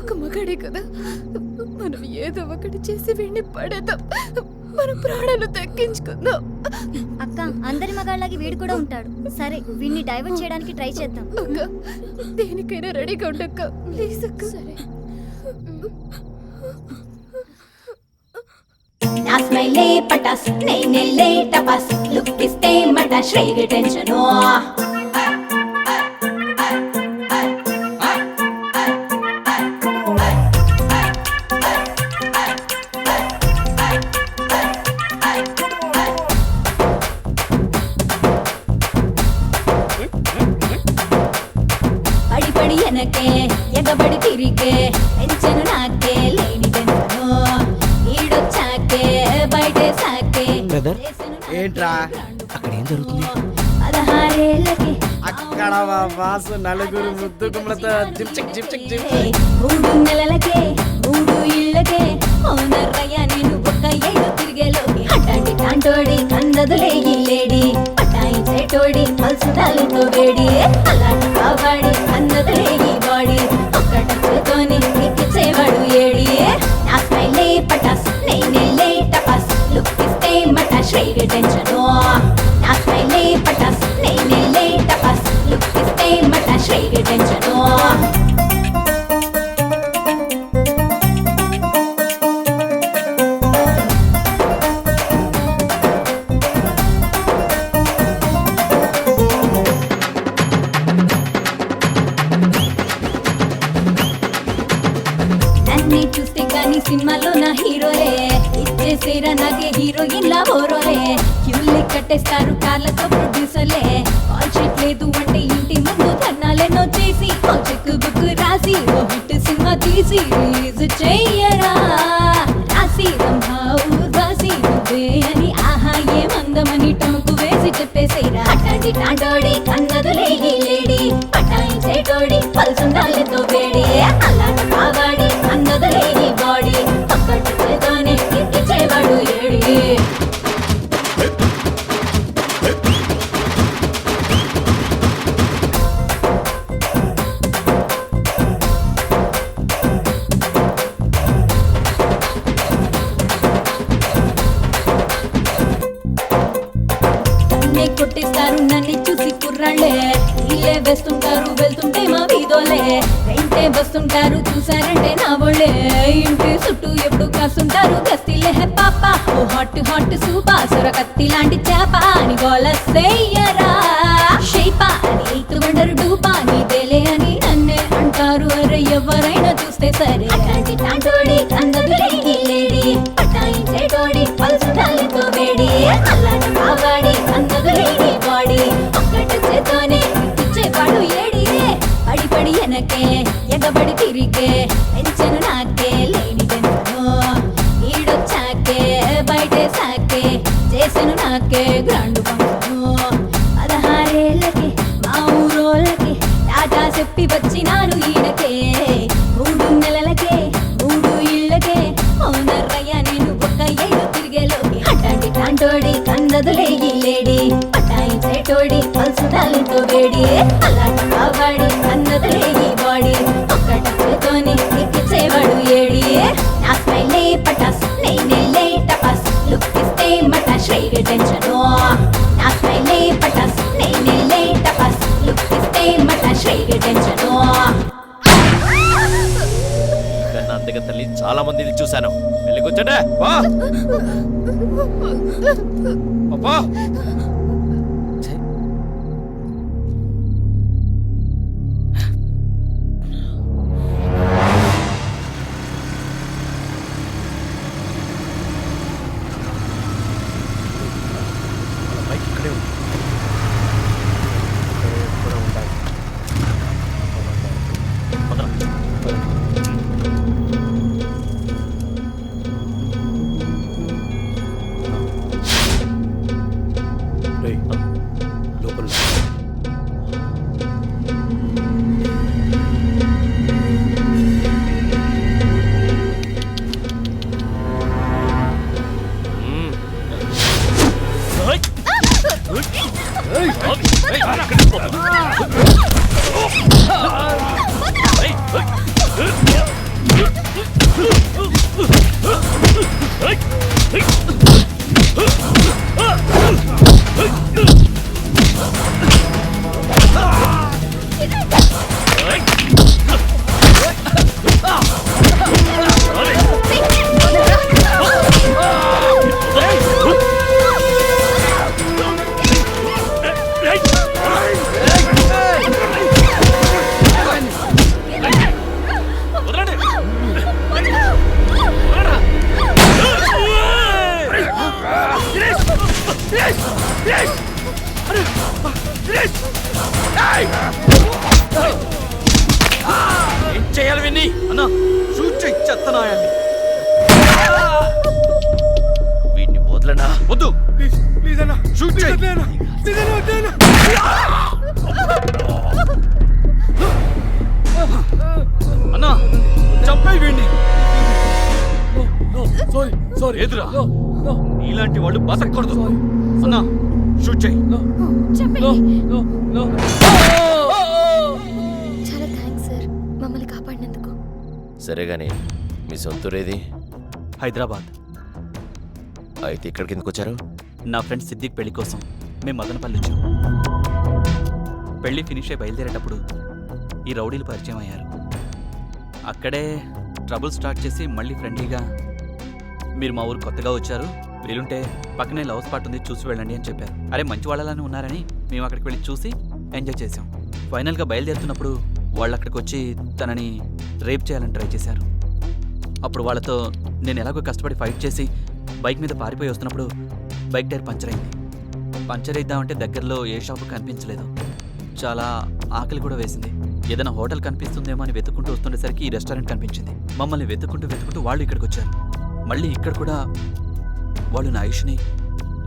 ఒక మగాడే కదా, మనం ఏదో ఒకటి చేసి వీడిని పడేద్దాం, మన ప్రాణాలు దక్కించుకుందాం. అక్క, అందరి మగాళ్ళకి వీడు కూడా ఉంటాడు. సరే, వీడిని డైవర్ట్ చేయడానికి ట్రై చేద్దాం. అక్క, దేనికైనా రెడీగా ఉండక్క, ప్లీజ్ అక్క. సరే. నా స్మైలే పటాస్ నేనెళ్ళే టపాస్ లుక్ ఇస్తే మటాష్ రేగే టెన్షను పడి పడి ఎనకే ఎగబడి తిరిగే టెన్షన్ నాకే లేని టెన్షను ఈడొచ్చాకే బయటే సాకే బ్రదర్, ఏంట్రా అక్కడ ఏం జరుగుతుంది? 16 అక్కడ మా బాసు నలుగురు ముద్దు గుమ్మలతో జిప్చిక్ జిప్చిక్ జిప్ 3 నెలలకే 3 ఇళ్ళకే ఓనర్రయ్య నేను ఒక్క ఏడు తిరిగేలోకి అట్లాంటి టాంటోడి అందదులే ఈ లేడీ పటాయించేటోడి పల్సుదాలతో వేడి అలాంటి కావాడి అన్నదులే ఈ బాడీ ఒక్క టచ్తోని ఎక్కిచ్చేవాడు ఏడి నా స్మైలే పటాస్ నేనెళ్ళే టపాస్ లుక్ ఇస్తే మటాష్ రేగే టెన్షను నా స్మైలే పటాస్ నేనెళ్ళే టపాస్ లుక్ ఇస్తే మటాష్ రేగే టెన్షను నన్నే చూస్తే గాని సినిమాలో నా హీరోలే ఇచ్చేసేరా నాకే హీరోయిన్ లా హోరోలే క్యూలే కట్టేస్తారు కార్లతో ప్రొడ్యూసర్లే కాల్ షీట్ లేదు అంటే ఇంటి ముందు ధర్నాలెన్నో చేసి ఓ చెక్ బుక్ రాసి ఓ హిట్ సినిమా తీసి రిలీజ్ చెయ్యరా రాసి రంభావు రాసి నువ్వే అని ఆహా ఏ మందమని టముకు వేసి చెప్పేసేరా అట్లాంటి టాంటోడి కన్నదులే ఈ లేడీ పటాయించేటోడి పల్సుండాలతో వేడి అలాంటి కావాడి అన్నదులే ఈ బాడీ ఒక్కటి చేతోనే ఎక్కిచ్చేవాడు ఏడి నన్నే కొట్టిస్తారు నన్ను చూసి కుర్రాళ్ళే ఇల్లే వేస్తుంటారు వెళ్తుంటే మా వీధోలే వెంటే వస్తుంటారు చూసారంటే నా వాళ్ళే ఇంటి చుట్టూ ఎప్పుడు కాస్తుంటారు గస్తీలే పాప ఓ హాట్ హాట్ సూపా సొర కత్తి లాంటి చేప అని గోలయ్యరా షేపా అని ఎయిత్ వండర్ డూపా నీదేలే అని నన్నే అంటారు అరే ఎవరైనా చూస్తే సరే అట్లాంటి టాంటోడి అందదులే ఈ లేడీ పటాయించేటోడి పల్సుదాలతో వేడి అలాంటి కావాడి అందదులే ఈ బాడీ ఒక్కటి చేతోనే ఇచ్చేవాడు ఏడి పడి పడి ఎనకే ఎగబడి తిరిగే టెన్షన్ నాకే లేని టెన్షను ఈడొచ్చాకే బయటే సాకే చేసెను నాకే గ్రాండ్ ఫంక్షను 16 మా ఊరోళ్ళకి టాటా చెప్పి వచ్చినాను ఈయనకే 3 నెలలకే 3 ఇళ్ళకే ఓనర్రయ్య నేను ఒక్క ఏడు తిరిగేలోకి అట్లాంటి టాంటోడి కన్నదులే ఈ లేడీ పటాయించేటోడి పల్సుదాలతో వేడి అలాంటి కావాడి అన్నదులే ఈ బాడీ ఒక్క టచ్తోని ఎక్కిచ్చేవాడు ఏడి నా స్మైలే పటాస్ నేనెళ్ళే టపాస్ లుక్ ఇస్తే మటాష్ రేగే టెన్షను నా స్మైలే పటాస్ నేనెళ్ళే టపాస్ లుక్ ఇస్తే మటాష్ రేగే టెన్షను కన్నా అందగా తల్లి చాలా మందిని చూశాను. వెళ్ళి కూర్చోండి. పా ఏం చేయాలి విన్ని? అన్నా షూట్ చేయి చెత్తనాయాన్ని. వీడిని వదలనా? వద్దు ప్లీజ్ ప్లీజ్ అన్న షూట్ చేయి. ప్లీజ్ అన్న వద్దు అన్న. అన్నా చంపేయి వీడిని. సారీ సారీ ఎదురా ఇలాంటి వాళ్ళు బతకూడదు. అన్నా షూట్ చేయి. చాలా థ్యాంక్స్ సార్ మమ్మల్ని కాపాడినందుకు. సరే గాని మీ సొంతూరేది? హైదరాబాద్. అయితే ఇక్కడికి ఎందుకు వచ్చారు? నా ఫ్రెండ్ సిద్దిక్ పెళ్లి కోసం మేము మదనపల్లి వచ్చాం. పెళ్లి ఫినిష్ అయి బయలుదేరేటప్పుడు ఈ రౌడీలు పరిచయం అయ్యారు. అక్కడే ట్రబుల్ స్టార్ట్ చేసి మళ్ళీ ఫ్రెండ్లీగా మీరు మా ఊరు కొత్తగా వచ్చారు, వీలుంటే పక్కనే లవ్ స్పాట్ ఉంది చూసి వెళ్ళండి అని చెప్పారు. అరే మంచి వాళ్ళని ఉన్నారని మేము అక్కడికి వెళ్ళి చూసి ఎంజాయ్ చేసాం. ఫైనల్గా బయలుదేరుతున్నప్పుడు వాళ్ళు అక్కడికి వచ్చి తనని రేప్ చేయాలని ట్రై చేశారు. అప్పుడు వాళ్ళతో నేను ఎలాగో కష్టపడి ఫైట్ చేసి బైక్ మీద పారిపోయి వస్తున్నప్పుడు బైక్ టైర్ పంచర్ అయింది. పంచర్ ఇద్దామంటే దగ్గరలో ఏ షాపు కనిపించలేదు. చాలా ఆకలి కూడా వేసింది. ఏదైనా హోటల్ కనిపిస్తుందేమో అని వెతుక్కుంటూ వస్తుండేసరికి ఈ రెస్టారెంట్ కనిపించింది. మమ్మల్ని వెతుక్కుంటూ వాళ్ళు ఇక్కడికి వచ్చారు. మళ్ళీ ఇక్కడ కూడా వాళ్ళు నా ఆయుష్ని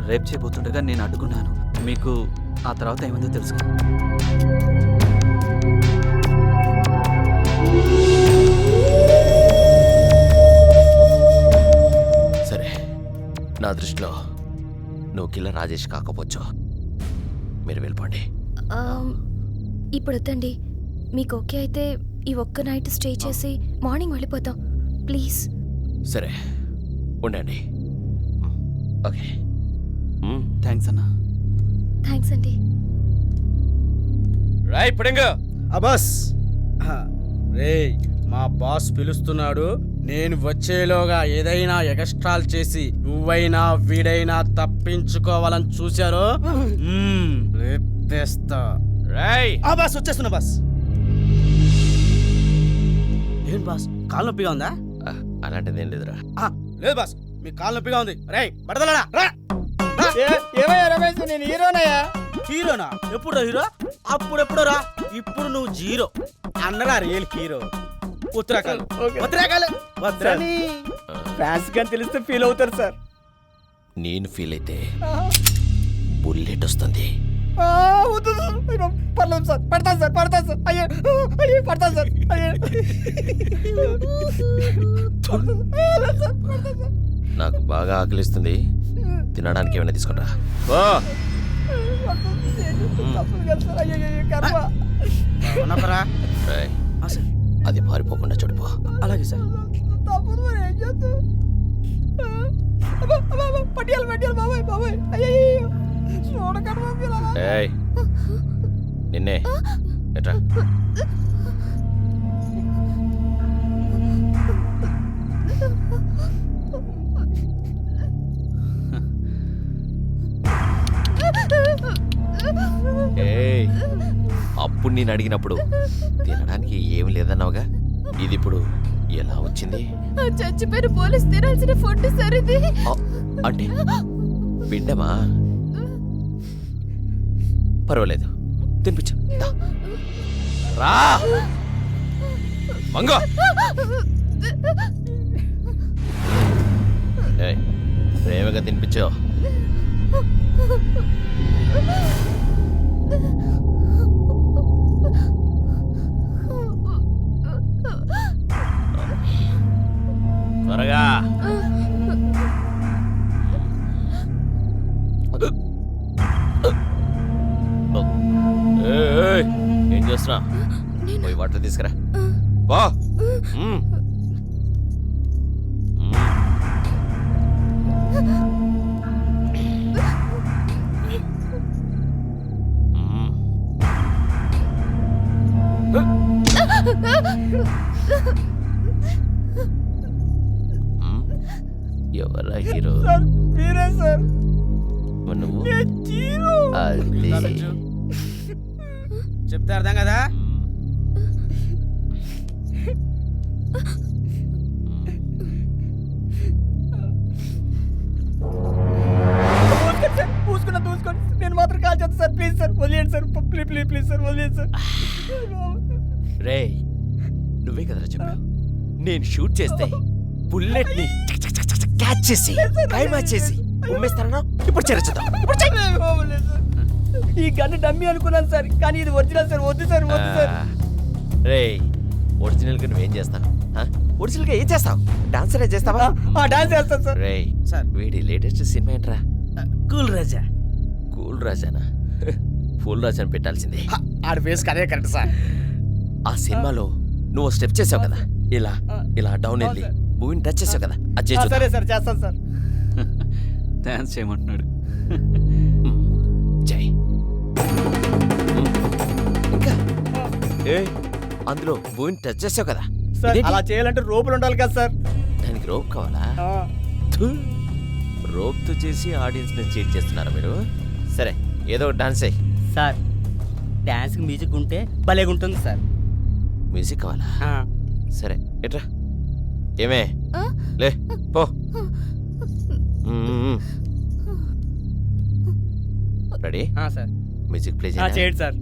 రేప్ చేయబోతుండగా నేను అడ్డుకున్నాను. మీకు ఆ తర్వాత ఏమైందో తెలుసు. సరే, నా దృష్టిలో నువ్వు కిల్లర్ రాజేష్ కాకపోవచ్చు. మీరు వెళ్ళిపోండి. ఇప్పుడు వద్దండి, మీకు ఓకే అయితే ఈ ఒక్క నైట్ స్టే చేసి మార్నింగ్ వెళ్ళిపోతాం ప్లీజ్. సరే ఉండండి. ఓకే థ్యాంక్స్ అన్నా. థ్యాంక్స్ అండి. రాయ్ పుడింగ. అబస్ రే మా బాస్ పిలుస్తున్నాడు. నేను వచ్చేలోగా ఏదైనా ఎగస్ట్రాల్ చేసి నువ్వైనా వీడైనా తప్పించుకోవాలని చూశారు రేపేస్తా. రాయ్ ఆ బాస్ వచ్చేస్తున్నా బాస్. ఏం బాస్ కాలు నొప్పిగా ఉందా? అలాంటిదేం లేదురా. లేదు బాస్ మీ కాలు నొప్పిగా ఉంది. రే బడదలడా రా. ఏమయ్యా రమేష్, నేను హీరోనయ్యా. హీరోనా? ఎప్పుడు హీరో? అప్పుడెప్పుడు రా. ఇప్పుడు నువ్వు జీరో. అన్నరా రియల్ హీరో. ఉత్తరాఖండ్ ఉత్తరాఖండ్ అని ఫ్యాన్స్ కానీ తెలిస్తే ఫీల్ అవుతారు సార్. నేను ఫీల్ అయితే బుల్లెట్ వస్తుంది. వద్దు సార్, పర్లేదు సార్, పడతాను సార్, పడతాను సార్. అయ్యో అయ్యో పడతాను సార్. అయ్యో నాకు బాగా ఆకలిస్తుంది, తినడానికి ఏమైనా తీసుకుంటా. ఉన్నపరా రాయ్ అది పారిపోకుండా చూడుపో. అలాగే సార్. పట్టియాలి పట్టియాలి బాబాయ్ బాబాయ్. అయ్యో చూడకండి. ఏయ్ నిన్నే ఎట్రా. ఏయ్ అప్పుడు నేను అడిగినప్పుడు తినడానికి ఏమి లేదన్నావుగా, ఇది ఇప్పుడు ఎలా వచ్చింది? చచ్చిపోయిన పోలీస్ తినాల్సిన ఫుడ్ సార్ ఇది. అంటే పిండమా? పర్వాలేదు తినిపించు. రా మంగో. ఏయ్ ప్రేమగా తినిపించు. త్వరగా. ఏం చేస్తున్నా? పోయి వాటర్ తీసుకురా. బా ఎవరా హీరో సార్ మీరే సార్. నువ్వు నేను జీరో. అదే. చెప్తే అర్థం కదా. మూసుకోండి సార్, మూసుకోండి. నేను మాత్రం కాల్ చేస్తాను సార్. ప్లీజ్ సార్ వదిలేయండి సార్. ప్లీజ్ సార్ వదిలేయండి సార్. రే నువ్వే కదరా చెప్పావు నేను షూట్ చేస్తే బుల్లెట్ ని క్యాచ్ చేసి క్లైమాక్స్ చేసి ఉమ్మేస్తానా? ఇప్పుడు చేరచుద్దాం. ఈ గన్ను డమ్మీ అనుకున్నాను సార్, కానీ ఇది ఒరిజినల్ సార్. వద్దు సార్, వద్దు సార్. రే ఒరిజినల్ గా నువ్వేం చేస్తావు? ఒరిజినల్ గా ఏం చేస్తావు? డాన్సర్ చేస్తావా? డాన్స్ చేస్తాను సార్. రే సార్. వీడి లేటెస్ట్ సినిమా ఏంట్రా? కూల్ రాజా. కూల్ రాజానా? ఫుల్ రాజాని పెట్టాల్సిందే. ఆడ ఫేస్ కదే కరెక్ట్ సార్. ఆ సినిమాలో నువ్వు స్టెప్ చేసావు కదా, ఇలా ఇలా డౌన్ వెళ్ళి భూమిని టచ్ చేసావు కదా, అది చేసి సరే సార్, చేస్తాను సార్. డాన్స్ చేయమంటున్నాడు. జై ఇంకా ఏ అందులో భూమిని టచ్ చేసావు కదా, సార్ ఇదేంటి? అలా చేయాలంటే రోపులు ఉండాలి కదా సార్. దానికి రోప్ కావాలా? ఆ, రోప్ తో చేసి ఆడియన్స్ ని చీట్ చేస్తున్నారా మీరు? సరే ఏదో ఒక డాన్స్ అయ్యి. సార్ డాన్స్ మ్యూజిక్ ఉంటే భలేగా ఉంటుంది సార్. మ్యూజిక్ కావాలా? ఆ, సరే ఎట్రా ఏమే ఆ? లే పో. రెడీ? ఆ, సార్ మ్యూజిక్ ప్లే ఆ, చేయండి సార్.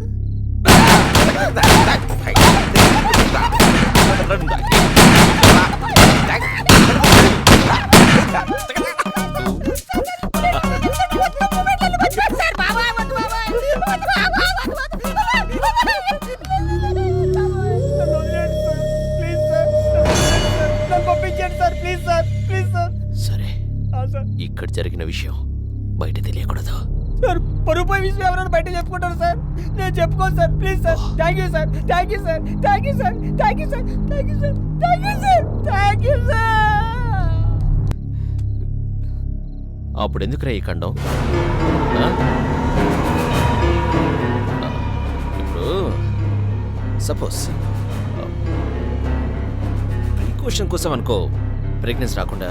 నన్ను వదిలేయండి సార్. Please sir. నన్ను పంపించండి sir. Please sir, please sir. సరే ఆ, సార్. ఇక్కడ జరిగిన విషయం బయట తెలియకూడదు. సార్ పరుపు విషయం ఎవరైనా బయట చెప్పుకుంటారు సార్. నేను చెప్పుకోను sir. Please sir. Thank you sir. Thank you sir. Thank you sir. Thank you sir. Thank you sir. Thank you sir. Thank you sir. అప్పుడు ఎందుకురా ఈ ఖండం? ఆ? ఇప్పుడు సపోజ్ ప్రికాషన్ కోసం అనుకో, ప్రెగ్నెన్సీ రాకుండా